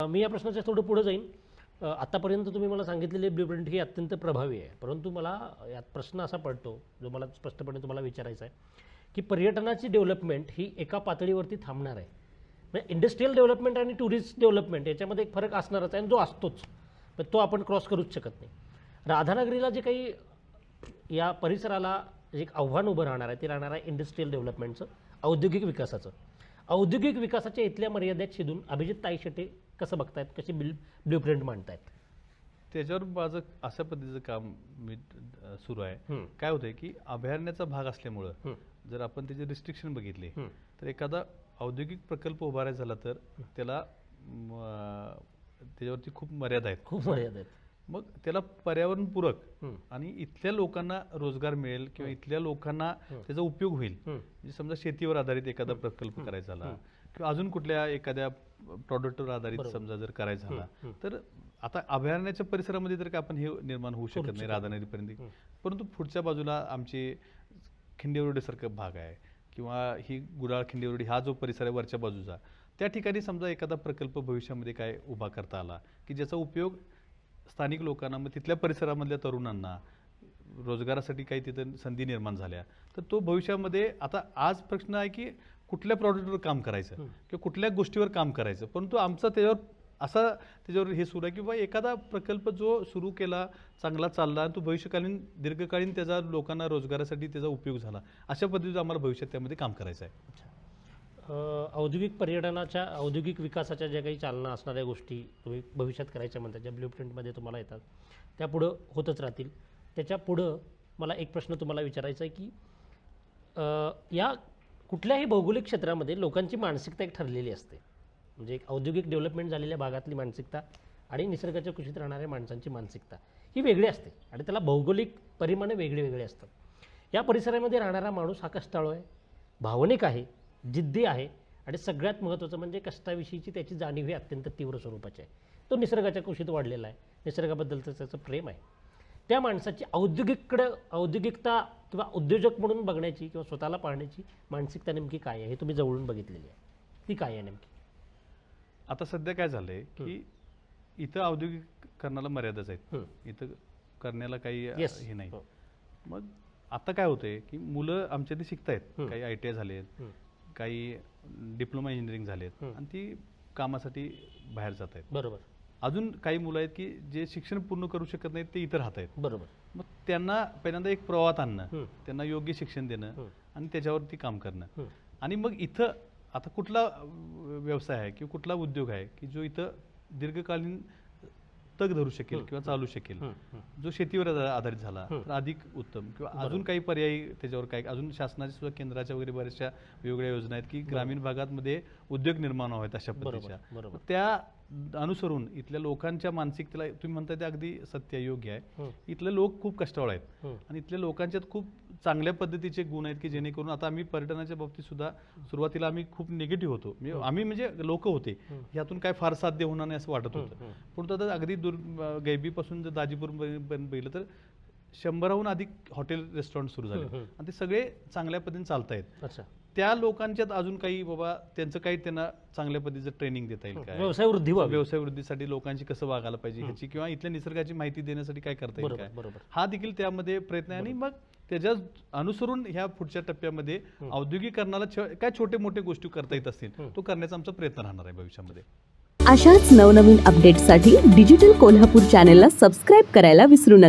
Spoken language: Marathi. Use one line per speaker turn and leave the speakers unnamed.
मी या प्रश्नाच्या थोडं पुढे जाईन. आतापर्यंत तुम्ही मला सांगितलेले ब्ल्यूप्रिंट ही अत्यंत प्रभावी आहे, परंतु मला यात प्रश्न असा पडतो जो मला स्पष्टपणे तुम्हाला विचारायचा आहे की पर्यटनाची डेव्हलपमेंट ही एका पातळीवरती थांबणार आहे. म्हणजे इंडस्ट्रियल डेव्हलपमेंट आणि टुरिस्ट डेव्हलपमेंट याच्यामध्ये एक फरक असणारच आहे आणि जो असतोच, पण तो आपण क्रॉस करूच शकत नाही. राधानगरीला जे काही या परिसराला जे एक आव्हान उभं राहणार आहे ते राहणार आहे इंडस्ट्रियल डेव्हलपमेंटचं, औद्योगिक विकासाचं. औद्योगिक विकासाच्या इथल्या मर्यादेत शिदून अभिजित ताईशेटे कसं बघतायत, कशी ब्ल्यूप्रिंट मांडतायत?
त्याच्यावर माझं अशा पद्धतीचं काम मी सुरू आहे. काय होतंय की अभयारण्याचा भाग असल्यामुळं जर आपण त्याचे रिस्ट्रिक्शन बघितले तर एखादा औद्योगिक प्रकल्प उभारायचा झाला तर त्याला त्याच्यावरती खूप मर्यादा आहेत. मग त्याला पर्यावरणपूरक आणि इथल्या लोकांना रोजगार मिळेल किंवा इथल्या लोकांना त्याचा उपयोग होईल. म्हणजे समजा शेतीवर आधारित एखादा प्रकल्प करायचा झाला किंवा अजून कुठल्या एखाद्या प्रॉडक्टवर आधारित समजा जर करायचा झाला तर आता अभयारण्याच्या परिसरामध्ये तर काय आपण हे निर्माण होऊ शकत नाही राधानगरीपर्यंत, परंतु पुढच्या बाजूला आमचे खिंडेवरडीसारखा भाग आहे किंवा ही गुडाळ खिंडेवरडी हा जो परिसर आहे वरच्या बाजूचा, त्या ठिकाणी समजा एखादा प्रकल्प भविष्यामध्ये काय उभा करता आला की ज्याचा उपयोग स्थानिक लोकांना मग तिथल्या परिसरामधल्या तरुणांना रोजगारासाठी काही तिथं संधी निर्माण झाल्या तर तो भविष्यामध्ये, आता आज प्रश्न आहे की कुठल्या प्रॉडक्टवर काम करायचं किंवा कुठल्या गोष्टीवर काम करायचं, परंतु आमचा त्याच्यावर हे सुरू आहे की बाबा एखादा प्रकल्प जो सुरू केला चांगला चालला तो भविष्यकालीन दीर्घकालीन त्याचा लोकांना रोजगारासाठी त्याचा उपयोग झाला, अशा पद्धतीचं आम्हाला भविष्यात त्यामध्ये काम करायचं आहे.
औद्योगिक पर्यटनाच्या औद्योगिक विकासाच्या ज्या काही चालना असणाऱ्या गोष्टी तुम्ही भविष्यात करायच्या म्हणतात, ज्या ब्ल्यूप्रिंटमध्ये तुम्हाला येतात त्या पुढं होतच राहतील. त्याच्या पुढं मला एक प्रश्न तुम्हाला विचारायचा आहे की या कुठल्याही भौगोलिक क्षेत्रामध्ये लोकांची मानसिकता एक ठरलेली असते. म्हणजे एक औद्योगिक डेव्हलपमेंट झालेल्या भागातली मानसिकता आणि निसर्गाच्या कुशीत राहणाऱ्या माणसांची मानसिकता ही वेगळी असते आणि त्याला भौगोलिक परिमाणे वेगळे वेगळे असतात. या परिसरामध्ये राहणारा माणूस हा कष्टाळू आहे, भावनिक आहे, जिद्दी आहे आणि सगळ्यात महत्त्वाचं म्हणजे कष्टाविषयीची त्याची जाणीव ही अत्यंत तीव्र स्वरूपाची आहे. तो निसर्गाच्या कुशीत वाढलेला आहे, निसर्गाबद्दलचं त्याचं प्रेम आहे. त्या माणसाची औद्योगिकता किंवा उद्योजक म्हणून बघण्याची किंवा स्वतःला पाहण्याची मानसिकता नेमकी काय आहे हे तुम्ही जवळून बघितलेली आहे, ती काय आहे नेमकी?
आता सध्या काय झालंय की इथं औद्योगिकरणाला मर्यादाच आहेत, इथं करण्याला काही हे नाही. मग आता काय होतंय की मुलं आमच्या इथे शिकतायत, काही ITI झालेत, काही डिप्लोमा इंजिनिअरिंग झालेत आणि ती कामासाठी बाहेर जात आहेत.
बरोबर.
अजून काही मुलं आहेत की जे शिक्षण पूर्ण करू शकत नाहीत ते इथं राहत आहेत.
बरोबर.
मग त्यांना पहिल्यांदा एक प्रवाहात आणणं, त्यांना योग्य शिक्षण देणं आणि त्याच्यावरती काम करणं. आणि मग इथं आता कुठला व्यवसाय आहे किंवा कुठला उद्योग आहे की जो इथं दीर्घकालीन तग धरू शकेल किंवा चालू शकेल, जो शेतीवर आधारित झाला तर अधिक उत्तम, किंवा अजून काही पर्यायी त्याच्यावर काही अजून शासनाच्या सुद्धा केंद्राच्या वगैरे बऱ्याचशा वेगवेगळ्या योजना आहेत की ग्रामीण भागामध्ये उद्योग निर्माण व्हावेत अशा पद्धतीच्या. त्या अनुसरून इथल्या लोकांच्या मानसिकतेला तुम्ही म्हणताय ते अगदी सत्य योग्य आहे. इथले लोक खूप कष्टाळू आहेत आणि इथल्या लोकांच्यात खूप चांगल्या पद्धतीचे गुण आहेत की जेणेकरून आता आम्ही पर्यटनाच्या बाबतीत सुद्धा सुरुवातीला आम्ही खूप निगेटिव्ह होतो, आम्ही म्हणजे लोक होते ह्यातून काय फार साध्य होणार नाही असं वाटत होतं. पण आता अगदी गैबीपासून जर दाजीपूर बघितलं तर 100हून अधिक हॉटेल रेस्टॉरंट सुरू झाले आणि ते सगळे चांगल्या पद्धतीने चालत आहेत. त्या लोकांच्यात अजून काही बाबा त्यांचं काही त्यांना चांगल्या पद्धतीचं ट्रेनिंग देता येईल काय, व्यवसाय वृद्धीसाठी लोकांची कसं वागायला पाहिजे ह्याची किंवा इथल्या निसर्गाची माहिती देण्यासाठी काय करता येईल काय, हा देखील त्यामध्ये प्रयत्न आहे. आणि मग त्याच्या अनुसरून ह्या पुढच्या टप्प्यामध्ये औद्योगिकरणाला काय छोटे मोठे गोष्टी करता येत असतील तो करण्याचा आमचा प्रयत्न राहणार आहे भविष्यामध्ये.
अशाच नवनवीन अपडेट्ससाठी डिजिटल कोल्हापूर चॅनेलला सबस्क्राईब करायला विसरू नका.